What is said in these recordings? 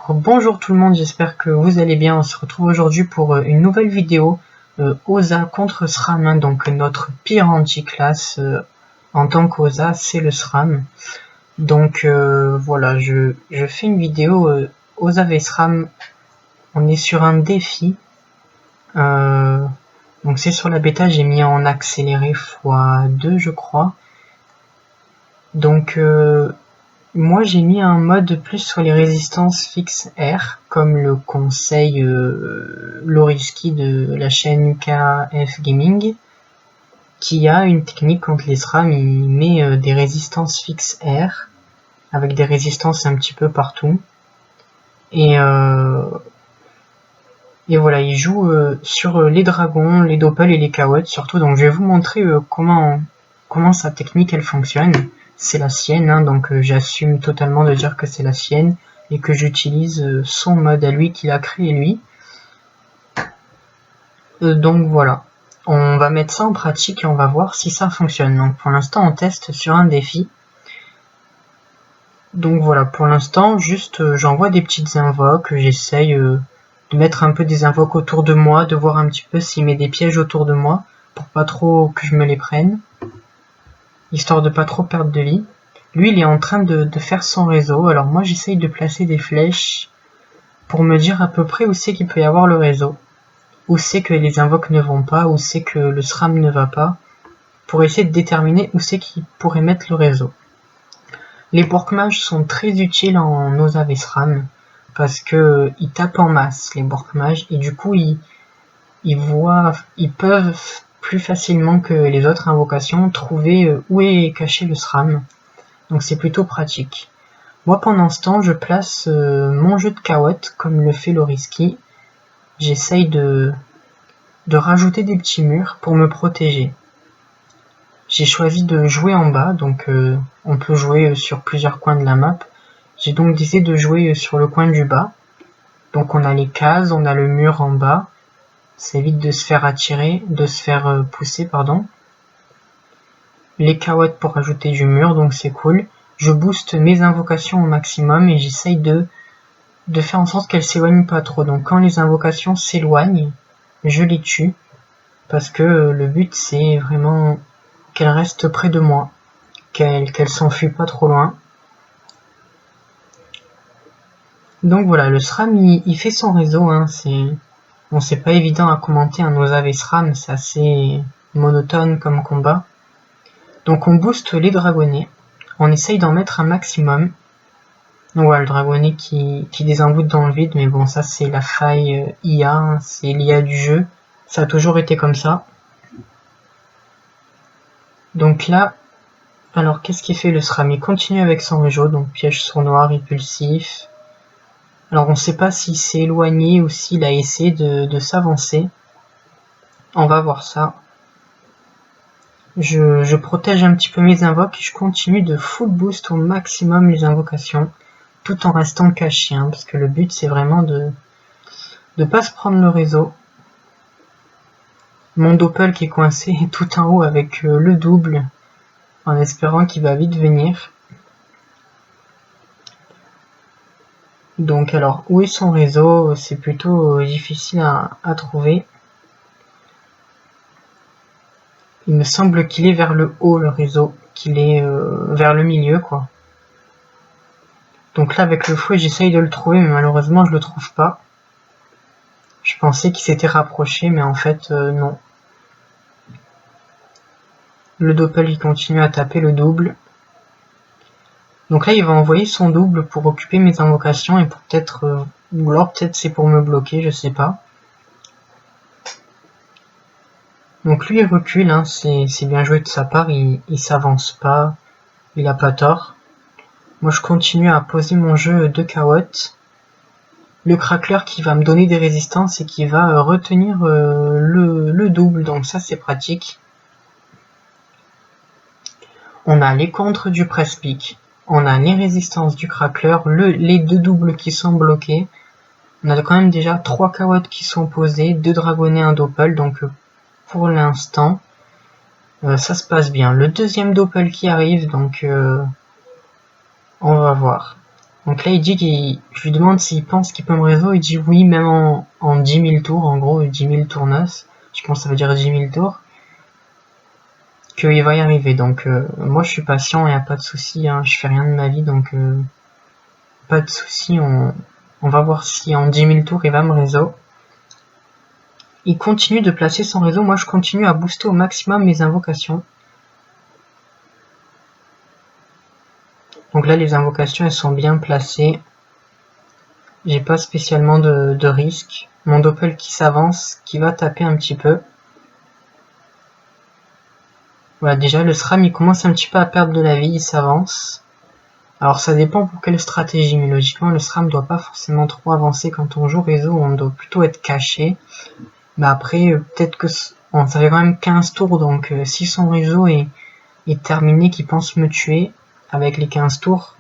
Bonjour tout le monde, j'espère que vous allez bien. On se retrouve aujourd'hui pour une nouvelle vidéo OSA contre SRAM, donc notre pire anti-classe en tant qu'OSA, c'est le SRAM. Donc voilà, je fais une vidéo OSA vs SRAM. On est sur un défi. Donc c'est sur la bêta, j'ai mis en accéléré x2 je crois. Donc moi j'ai mis un mode plus sur les résistances fixes R, comme le conseille Loriski de la chaîne UKF Gaming, qui a une technique contre les SRAM, il met des résistances fixes R, avec des résistances un petit peu partout. Et voilà, il joue sur les dragons, les doppels et les cawottes surtout, donc je vais vous montrer comment sa technique elle fonctionne. C'est la sienne, hein, donc j'assume totalement de dire que c'est la sienne et que j'utilise son mode à lui qu'il a créé lui. Donc voilà, on va mettre ça en pratique et on va voir si ça fonctionne. Donc pour l'instant on teste sur un défi. Donc voilà, pour l'instant juste j'envoie des petites invoques, j'essaye de mettre un peu des invoques autour de moi, de voir un petit peu s'il met des pièges autour de moi pour pas trop que je me les prenne, histoire de pas trop perdre de vie. Lui, il est en train de faire son réseau. Alors moi, j'essaye de placer des flèches pour me dire à peu près où c'est qu'il peut y avoir le réseau. Où c'est que les invoques ne vont pas, où c'est que le SRAM ne va pas. Pour essayer de déterminer où c'est qu'il pourrait mettre le réseau. Les Borkmages sont très utiles en OSA vs SRAM. Parce que ils tapent en masse, les Borkmages. Et du coup, ils peuvent plus facilement que les autres invocations trouver où est caché le SRAM. Donc c'est plutôt pratique. Moi pendant ce temps je place mon jeu de cawotte comme le fait Loriski. J'essaye de rajouter des petits murs pour me protéger. J'ai choisi de jouer en bas, donc on peut jouer sur plusieurs coins de la map. J'ai donc décidé de jouer sur le coin du bas. Donc on a les cases, on a le mur en bas. Ça évite de se faire attirer, de se faire pousser, pardon. Les cawottes pour ajouter du mur, donc c'est cool. Je booste mes invocations au maximum et j'essaye de faire en sorte qu'elles s'éloignent pas trop. Donc quand les invocations s'éloignent, je les tue. Parce que le but c'est vraiment qu'elles restent près de moi. Qu'elles s'enfuient pas trop loin. Donc voilà, le SRAM il fait son réseau. Hein, bon, c'est pas évident à commenter un OSA vs SRAM, c'est assez monotone comme combat. Donc on booste les dragonnets. On essaye d'en mettre un maximum. Donc voilà, le dragonnet qui désemboute dans le vide, mais bon, ça c'est la faille IA, hein, c'est l'IA du jeu. Ça a toujours été comme ça. Donc là, alors qu'est-ce qu'il fait le SRAM? Il continue avec son réseau, donc piège sournois, répulsif. Alors on sait pas s'il s'est éloigné ou s'il a essayé de s'avancer. On va voir ça. Je protège un petit peu mes invoques et je continue de full boost au maximum les invocations, tout en restant caché, hein, parce que le but c'est vraiment de pas se prendre le réseau. Mon doppel qui est coincé est tout en haut avec le double, en espérant qu'il va vite venir. Donc alors, où est son réseau? C'est plutôt difficile à trouver. Il me semble qu'il est vers le haut, le réseau, qu'il est vers le milieu, quoi. Donc là, avec le fouet, j'essaye de le trouver, mais malheureusement, je le trouve pas. Je pensais qu'il s'était rapproché, mais en fait, non. Le doppel, il continue à taper le double. Donc là, il va envoyer son double pour occuper mes invocations et pour peut-être... ou alors peut-être c'est pour me bloquer, je sais pas. Donc lui, il recule, hein, c'est bien joué de sa part, il s'avance pas, il a pas tort. Moi, je continue à poser mon jeu de cawotte. Le crackler qui va me donner des résistances et qui va retenir le double, donc ça, c'est pratique. On a les contres du press-pick. On a les résistances du crackler, les deux doubles qui sont bloqués. On a quand même déjà 3 cawottes qui sont posées, 2 dragonnets, un doppel, donc pour l'instant, ça se passe bien. Le deuxième doppel qui arrive, donc on va voir. Donc là il dit je lui demande s'il pense qu'il peut me réseau, il dit oui même en 10 000 tours, en gros 10 000 tours noces, je pense que ça veut dire 10 000 tours, qu'il va y arriver. Donc moi je suis patient, il n'y a pas de souci, hein, je fais rien de ma vie, donc pas de souci, on va voir si en 10 000 tours il va me réseau. Il continue de placer son réseau, moi je continue à booster au maximum mes invocations. Donc là les invocations elles sont bien placées. J'ai pas spécialement de risque. Mon doppel qui s'avance, qui va taper un petit peu. Voilà, déjà le SRAM il commence un petit peu à perdre de la vie, il s'avance. Alors ça dépend pour quelle stratégie, mais logiquement le SRAM doit pas forcément trop avancer quand on joue réseau, on doit plutôt être caché. Mais après, peut-être que bon, ça fait quand même 15 tours, donc si son réseau est terminé, qu'il pense me tuer avec les 15 tours,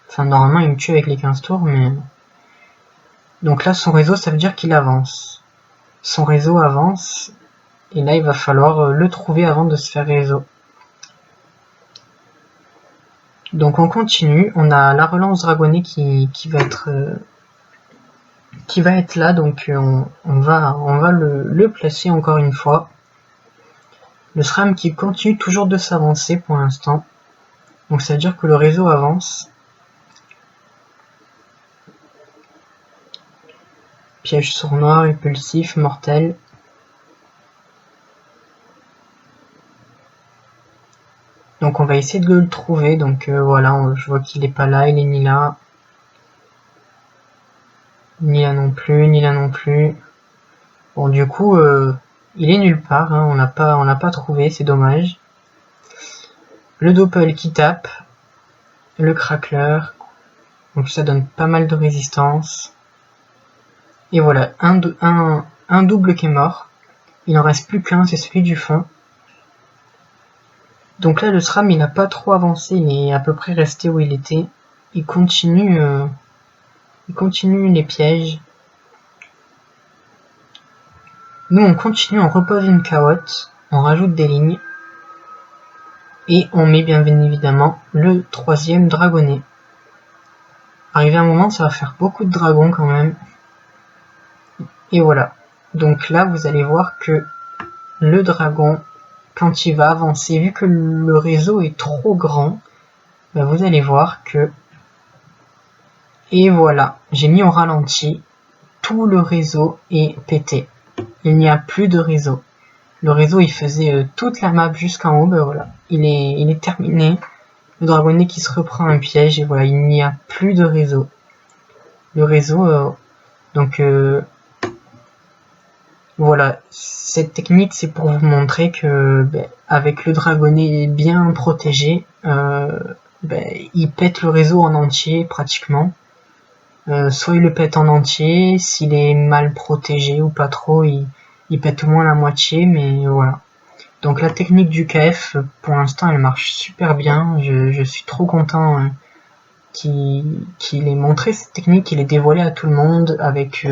enfin normalement il me tue avec les 15 tours, mais... Donc là son réseau ça veut dire qu'il avance. Son réseau avance, et là il va falloir le trouver avant de se faire réseau. Donc on continue, on a la relance dragonnée qui va être là, donc on va le placer encore une fois. Le SRAM qui continue toujours de s'avancer pour l'instant, donc ça veut dire que le réseau avance. Piège sournois, impulsif, mortel. Donc on va essayer de le trouver, donc voilà, je vois qu'il est pas là, il est ni là. Ni là non plus, ni là non plus. Bon du coup, il est nulle part, hein, on l'a pas trouvé, c'est dommage. Le doppel qui tape. Le crackler. Donc ça donne pas mal de résistance. Et voilà, un double qui est mort. Il en reste plus qu'un, c'est celui du fond. Donc là le SRAM il n'a pas trop avancé, il est à peu près resté où il était. Il continue les pièges. Nous on continue, on repose une carotte, on rajoute des lignes. Et on met bien évidemment le troisième dragonnet. Arrivé à un moment ça va faire beaucoup de dragons quand même. Et voilà. Donc là vous allez voir que le dragon, quand il va avancer, vu que le réseau est trop grand, ben vous allez voir que... Et voilà, j'ai mis au ralenti, tout le réseau est pété. Il n'y a plus de réseau. Le réseau il faisait toute la map jusqu'en haut, ben voilà, il est terminé. Le dragonnet qui se reprend un piège, et voilà, il n'y a plus de réseau. Le réseau, donc... voilà, cette technique c'est pour vous montrer que avec le dragonnet bien protégé, il pète le réseau en entier pratiquement. Soit il le pète en entier, s'il est mal protégé ou pas trop, il pète au moins la moitié, mais voilà. Donc la technique du KF, pour l'instant elle marche super bien, je suis trop content qu'il ait montré cette technique, qu'il ait dévoilé à tout le monde, avec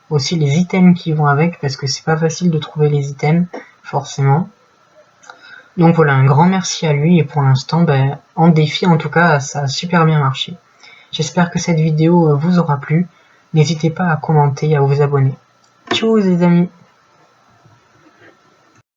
aussi les items qui vont avec, parce que c'est pas facile de trouver les items, forcément. Donc voilà, un grand merci à lui, et pour l'instant, en défi en tout cas, ça a super bien marché. J'espère que cette vidéo vous aura plu, n'hésitez pas à commenter et à vous abonner. Tchuss les amis!